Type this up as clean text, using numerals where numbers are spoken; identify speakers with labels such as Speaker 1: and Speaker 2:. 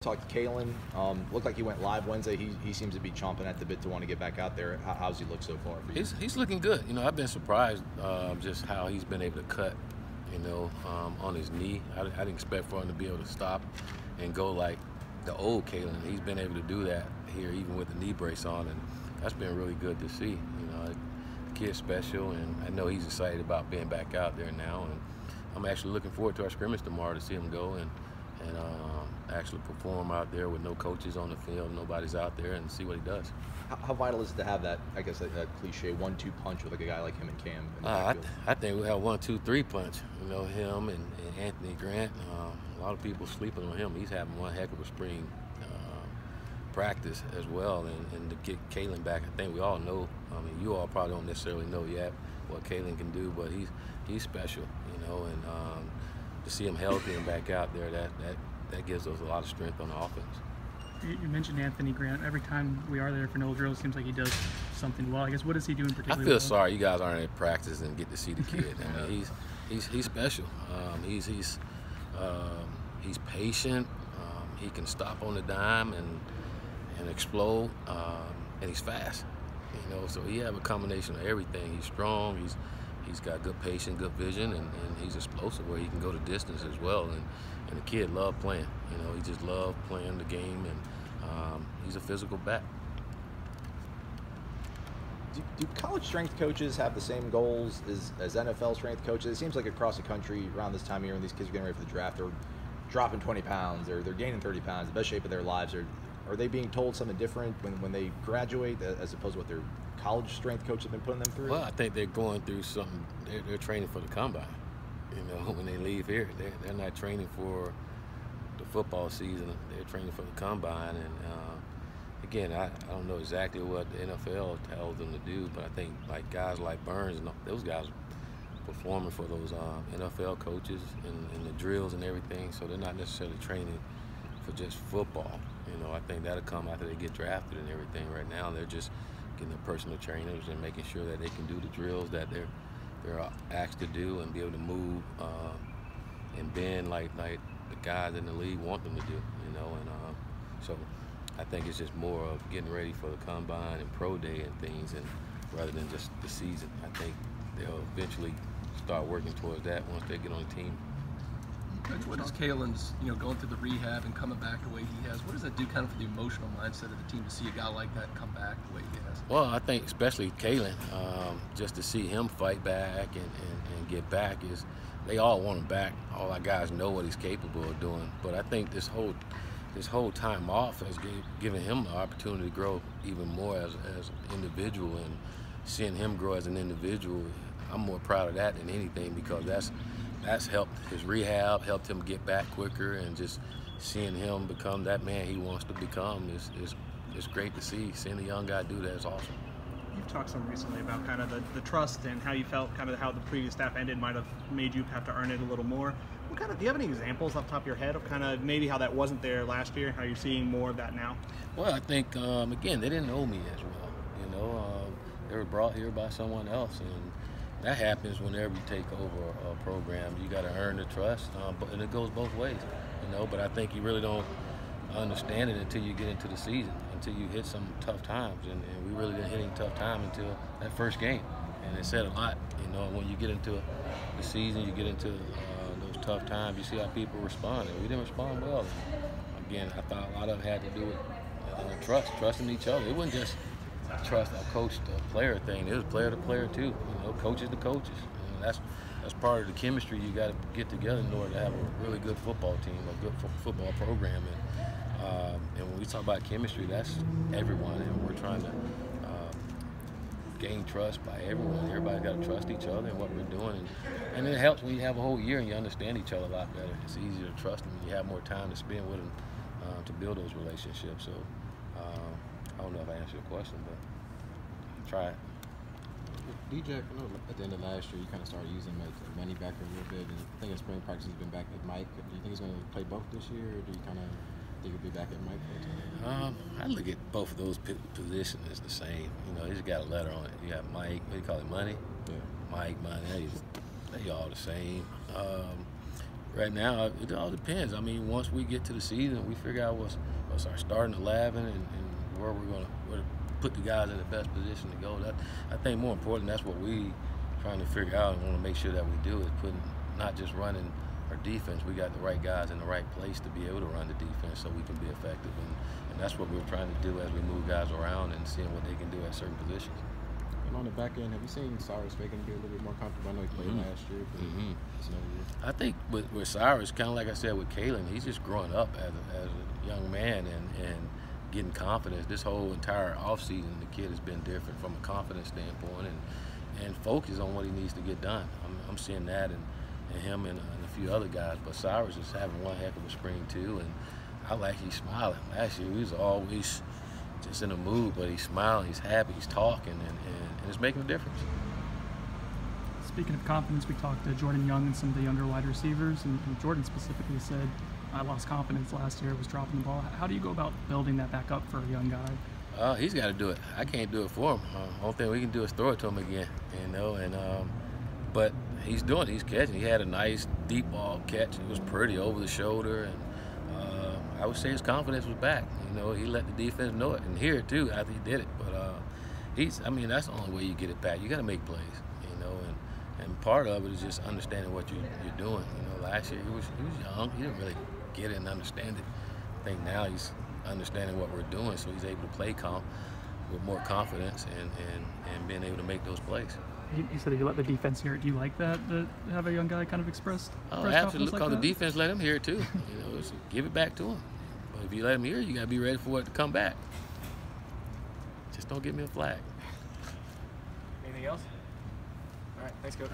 Speaker 1: Talked to Khalan. Looked like he went live Wednesday. He seems to be chomping at the bit to want to get back out there. How's he look so far for you?
Speaker 2: He's looking good. You know, I've been surprised just how he's been able to cut, on his knee. I didn't expect for him to be able to stop and go like the old Khalan. He's been able to do that here even with the knee brace on, and that's been really good to see. The kid's special, and I know he's excited about being back out there now, and I'm actually looking forward to our scrimmage tomorrow to see him go and actually perform out there with no coaches on the field, nobody's out there, and see what he does.
Speaker 1: How vital is it to have that, I guess, that cliche 1-2 punch with like a guy like him and Cam in the backfield?
Speaker 2: I think we have 1-2-3 punch. Him and Anthony Grant. A lot of people sleeping on him. He's having one heck of a spring practice as well, and to get Khalan back, I think we all know. You all probably don't necessarily know yet what Khalan can do, but he's special, and to see him healthy and back out there, that gives us a lot of strength on the offense.
Speaker 3: You mentioned Anthony Grant. Every time we are there for no drill, it seems like he does something well. I guess, what does he do in particular?
Speaker 2: I feel sorry you guys aren't at practice and get to see the kid. I mean, he's special. He's patient. He can stop on the dime and explode, and he's fast. So he have a combination of everything. He's strong. He's got good patience, good vision, and he's explosive where he can go the distance as well. And the kid loved playing. He just loved playing the game, and he's a physical back.
Speaker 1: Do college strength coaches have the same goals as NFL strength coaches? It seems like across the country around this time of year when these kids are getting ready for the draft, they're dropping 20 pounds or they're gaining 30 pounds, the best shape of their lives. Are they being told something different when they graduate as opposed to what their college strength coach have been putting them through?
Speaker 2: Well, I think they're going through something. They're training for the combine. When they leave here, they're not training for the football season. They're training for the combine. And again, I don't know exactly what the NFL tells them to do, but I think like guys like Burns and those guys performing for those NFL coaches and the drills and everything. So they're not necessarily training for just football. I think that'll come after they get drafted and everything. Right now, they're just getting their personal trainers and making sure that they can do the drills that they're asked to do and be able to move and bend like the guys in the league want them to do. So I think it's just more of getting ready for the combine and pro day and things, and rather than just the season. I think they'll eventually start working towards that once they get on the team.
Speaker 4: What is Khalan's, going through the rehab and coming back the way he has? What does that do kind of for the emotional mindset of the team to see a guy like that come back the way he has?
Speaker 2: Well, I think especially Khalan, just to see him fight back and get back they all want him back. All our guys know what he's capable of doing. But I think this whole time off has given him the opportunity to grow even more as an individual, and seeing him grow as an individual, I'm more proud of that than anything, because that's helped his rehab, helped him get back quicker, and just seeing him become that man he wants to become is great to see. Seeing a young guy do that is awesome.
Speaker 5: You've talked some recently about kind of the trust and how you felt kind of how the previous staff ended might have made you have to earn it a little more. Do you have any examples off the top of your head of kind of maybe how that wasn't there last year, how you're seeing more of that now?
Speaker 2: Well, I think, again, they didn't know me as well. They were brought here by someone else, and that happens whenever you take over a program. You got to earn the trust, and it goes both ways, But I think you really don't understand it until you get into the season, until you hit some tough times, and we really didn't hit any tough time until that first game, and it said a lot. When you get into the season, you get into those tough times, you see how people respond, and we didn't respond well. Again, I thought a lot of it had to do with trusting each other. It wasn't just trust a coach to player thing. It was player to player too. Coaches to coaches. That's part of the chemistry you got to get together in order to have a really good football team, a good football program. And when we talk about chemistry, that's everyone, and we're trying to gain trust by everyone. Everybody's got to trust each other and what we're doing, and it helps when you have a whole year and you understand each other a lot better. It's easier to trust them when you have more time to spend with them to build those relationships. So. I don't know if I answered your question, but try it.
Speaker 6: DJ, I know at the end of last year you kind of started using him as a money backer a little bit, and I think in spring practice he's been back at Mike. Do you think he's going to play both this year, or do you kind of think he'll be back at Mike for a time?
Speaker 2: I look at both of those positions as the same. He's got a letter on it. You got Mike, what do you call it, Money?
Speaker 6: Yeah.
Speaker 2: Mike, Money, they all the same. Right now, it all depends. I mean, once we get to the season, we figure out what's our starting 11 and where we're going to put the guys in the best position to go. I think more important, that's what we trying to figure out and want to make sure that we do is putting, not just running our defense. We got the right guys in the right place to be able to run the defense so we can be effective. And that's what we're trying to do as we move guys around and seeing what they can do at certain positions.
Speaker 6: And on the back end, have you seen Cyrus Fagan be a little bit more comfortable? I know he played last year, but it's another year.
Speaker 2: I think with Cyrus, kind of like I said with Khalan, he's just growing up as a young man and getting confidence. This whole entire offseason, the kid has been different from a confidence standpoint and focus on what he needs to get done. I'm seeing that in him and a few other guys, but Cyrus is having one heck of a spring too, and I like he's smiling. Last year he was always just in a mood, but he's smiling, he's happy, he's talking, and it's making a difference.
Speaker 3: Speaking of confidence, we talked to Jordan Young and some of the younger wide receivers, and Jordan specifically said, I lost confidence last year, was dropping the ball. How do you go about building that back up for a young guy?
Speaker 2: He's got to do it. I can't do it for him. Only thing we can do is throw it to him again, but he's doing it. He's catching. He had a nice deep ball catch. It was pretty over the shoulder, and I would say his confidence was back. He let the defense know it and hear it too after he did it. But that's the only way you get it back. You got to make plays, and part of it is just understanding what you're doing. Last year he was young. He didn't really get it and understand it. I think now he's understanding what we're doing, so he's able to play with more confidence and being able to make those plays.
Speaker 3: You said you let the defense hear it. Do you like that, to have a young guy kind of express
Speaker 2: absolutely, because
Speaker 3: like
Speaker 2: the defense let him hear it too. So give it back to him. But if you let him hear it, you got to be ready for it to come back. Just don't give me a flag.
Speaker 5: Anything else? All right, thanks, Coach.